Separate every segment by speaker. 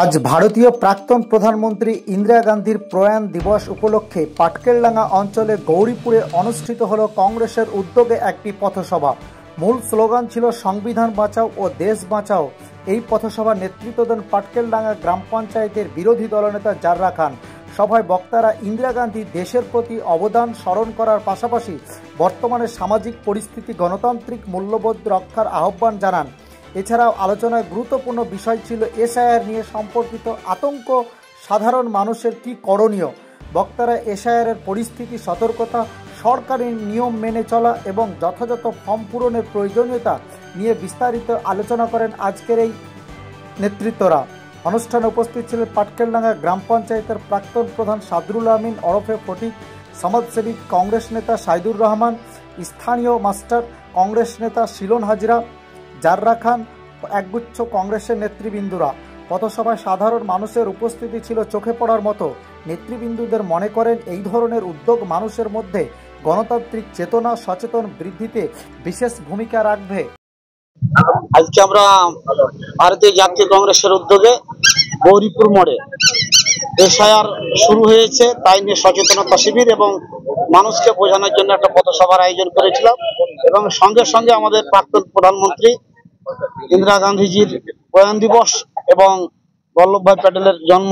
Speaker 1: আজ ভারতীয় প্রাক্তন প্রধানমন্ত্রী ইন্দিরা গান্ধীর প্রয়াণ দিবস উপলক্ষে পাটকেলডাঙ্গা অঞ্চলে গৌরীপুরে অনুষ্ঠিত হল কংগ্রেসের উদ্যোগে একটি পথসভা। মূল স্লোগান ছিল সংবিধান বাঁচাও ও দেশ বাঁচাও। এই পথসভার নেতৃত্ব দেন পাটকেলডাঙ্গা গ্রাম পঞ্চায়েতের বিরোধী দলনেতা জাররা খান। সভায় বক্তারা ইন্দিরা গান্ধী দেশের প্রতি অবদান স্মরণ করার পাশাপাশি বর্তমানে সামাজিক পরিস্থিতি গণতান্ত্রিক মূল্যবোধ রক্ষার আহ্বান জানান। এছাড়াও আলোচনায় গুরুত্বপূর্ণ বিষয় ছিল এসআইআর নিয়ে সম্পর্কিত আতঙ্ক, সাধারণ মানুষের কি করণীয়। বক্তারা এসআইআরের পরিস্থিতি, সতর্কতা, সরকারি নিয়ম মেনে চলা এবং যথাযথ ফর্ম পূরণের প্রয়োজনীয়তা নিয়ে বিস্তারিত আলোচনা করেন আজকের এই নেতৃত্বরা। অনুষ্ঠানে উপস্থিত ছিলেন পাটকেলডাঙ্গা গ্রাম পঞ্চায়েতের প্রাক্তন প্রধান সাদরুল আমিন ওরফে ফটিক, সমাজসেবী কংগ্রেস নেতা সাইদুর রহমান, স্থানীয় মাস্টার কংগ্রেস নেতা শিলন হাজরা, জাররা খান ও একগুচ্ছ কংগ্রেসের নেতৃবৃন্দরা। পথসভায় সাধারণ মানুষের উপস্থিতি ছিল চোখে পড়ার মতো। নেতৃবৃন্দুদের মনে করেন এই ধরনের উদ্যোগ মানুষের মধ্যে গণতান্ত্রিক চেতনা সচেতন বৃদ্ধিতে বিশেষ ভূমিকা রাখবে।
Speaker 2: আজকে আমরা ভারতীয় জাতীয় কংগ্রেসের উদ্যোগে গৌরীপুর মোড়ে এসআইআর শুরু হয়েছে তাই নিয়ে সচেতনতা শিবির এবং মানুষকে বোঝানোর জন্য একটা পথসভার আয়োজন করেছিলাম। এবং সঙ্গে সঙ্গে আমাদের প্রাক্তন প্রধানমন্ত্রী ইন্দিরা গান্ধীজির প্রয়াণ দিবস এবং বল্লভভাই প্যাটেলের জন্ম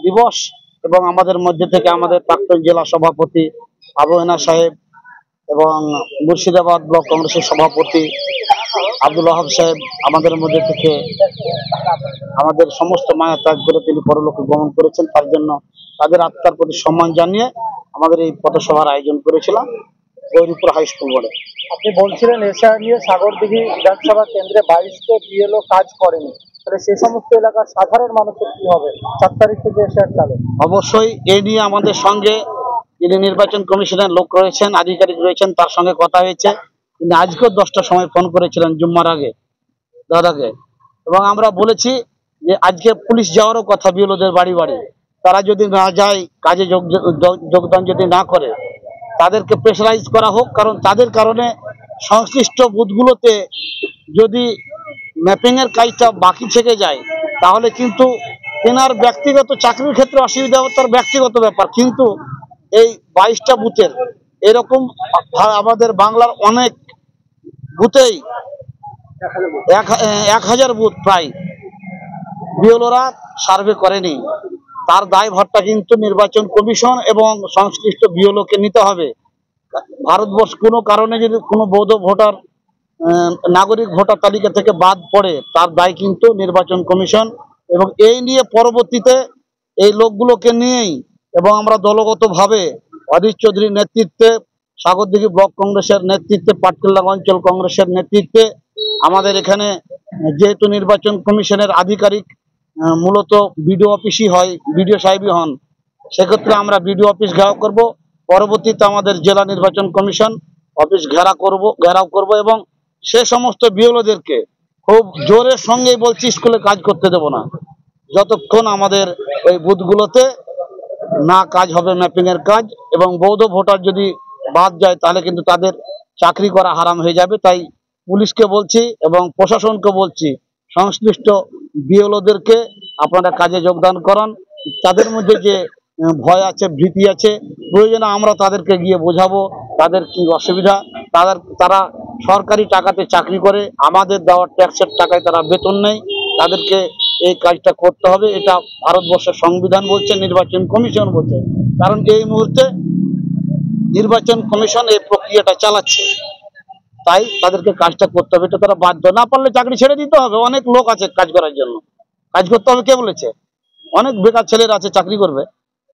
Speaker 2: দিবস এবং আমাদের মধ্যে থেকে আমাদের প্রাক্তন জেলা সভাপতি আবু হেনা সাহেব এবং মুর্শিদাবাদ ব্লক কংগ্রেসের সভাপতি আব্দুল ওয়াহাব সাহেব আমাদের মধ্যে থেকে আমাদের সমস্ত মায়া ত্যাগ করে তিনি পরলোকে গমন করেছেন। তার জন্য তাদের আত্মার প্রতি সম্মান জানিয়ে আমাদের এই পথসভার আয়োজন করেছিলাম গৌরীপুর হাই স্কুল মোড়ে।
Speaker 1: আপনি বলছিলেন এসআইআর নিয়ে সাগরদিঘি বিধানসভা কেন্দ্রে 22টা বিএলও কাজ করেনি, তাহলে সেই সমস্ত এলাকার সাধারণ মানুষের কি হবে? 4 তারিখ থেকে এসআইআর চালু।
Speaker 2: অবশ্যই এ নিয়ে আমাদের সঙ্গে যিনি নির্বাচন কমিশনের লোক রয়েছেন, আধিকারিক রয়েছেন, তার সঙ্গে কথা হয়েছে। তিনি আজকেও 10টার সময় ফোন করেছিলেন জুম্মার আগে দাদাকে, এবং আমরা বলেছি যে আজকে পুলিশ যাওয়ারও কথা বিএলওদের বাড়ি বাড়ি। তারা যদি না যায়, কাজে যোগদান যদি না করে, তাদেরকে প্রেসারাইজ করা হোক। কারণ তাদের কারণে সংশ্লিষ্ট বুথগুলোতে যদি ম্যাপিংয়ের কাজটা বাকি থেকে যায় তাহলে কিন্তু তেনার ব্যক্তিগত চাকরির ক্ষেত্রে অসুবিধা হবে, তার ব্যক্তিগত ব্যাপার। কিন্তু এই 22টা বুথের এরকম আমাদের বাংলার অনেক বুথেই 1000 বুথ প্রায় বিএলওরা সার্ভে করেনি। তার দায়ভারটা কিন্তু নির্বাচন কমিশন এবং সংশ্লিষ্ট বিএলওকে নিতে হবে। ভারতবর্ষ কোনো কারণে যদি কোনো বৈধ ভোটার নাগরিক ভোটার তালিকা থেকে বাদ পড়ে, তার দায় কিন্তু নির্বাচন কমিশন। এবং এই নিয়ে পরবর্তীতে এই লোকগুলোকে নিয়েই এবং আমরা দলগতভাবে অধীর চৌধুরীর নেতৃত্বে, সাগরদিঘি ব্লক কংগ্রেসের নেতৃত্বে, পাটকেলডাঙ্গা অঞ্চল কংগ্রেসের নেতৃত্বে আমাদের এখানে যেহেতু নির্বাচন কমিশনের আধিকারিক মূলত বিডিও অফিসই হয়, বিডিও সাহেবই হন, সেক্ষেত্রে আমরা বিডিও অফিস ঘেরাও করব। পরবর্তীতে আমাদের জেলা নির্বাচন কমিশন অফিস ঘেরাও করব এবং সে সমস্ত বিএলওদেরকে খুব জোরের সঙ্গেই বলছি স্কুলে কাজ করতে দেব না যতক্ষণ আমাদের ওই বুথগুলোতে না কাজ হবে ম্যাপিং এর কাজ। এবং বৈধ ভোটার যদি বাদ যায় তাহলে কিন্তু তাদের চাকরি করা হারাম হয়ে যাবে। তাই পুলিশকে বলছি এবং প্রশাসনকে বলছি, সংশ্লিষ্ট বিএলওদেরকে আপনারা কাজে যোগদান করান। তাদের মধ্যে যে ভয় আছে, ভীতি আছে, প্রয়োজনে আমরা তাদেরকে গিয়ে বোঝাবো তাদের কি অসুবিধা। তারা সরকারি টাকাতে চাকরি করে, আমাদের দেওয়ার ট্যাক্সের টাকায় তারা বেতন নেই। তাদেরকে এই কাজটা করতে হবে, এটা ভারতবর্ষের সংবিধান বলছে, নির্বাচন কমিশন বলছে। কারণ এই মুহূর্তে নির্বাচন কমিশন এই প্রক্রিয়াটা চালাচ্ছে, তাই তাদেরকে কাজটা করতে হবে। এটা তারা বাধ্য, না পারলে চাকরি ছেড়ে দিতে হবে। অনেক লোক আছে কাজ করার জন্য, কাজ করতে হবে। কে বলেছে? অনেক বেকার ছেলেরা আছে চাকরি করবে।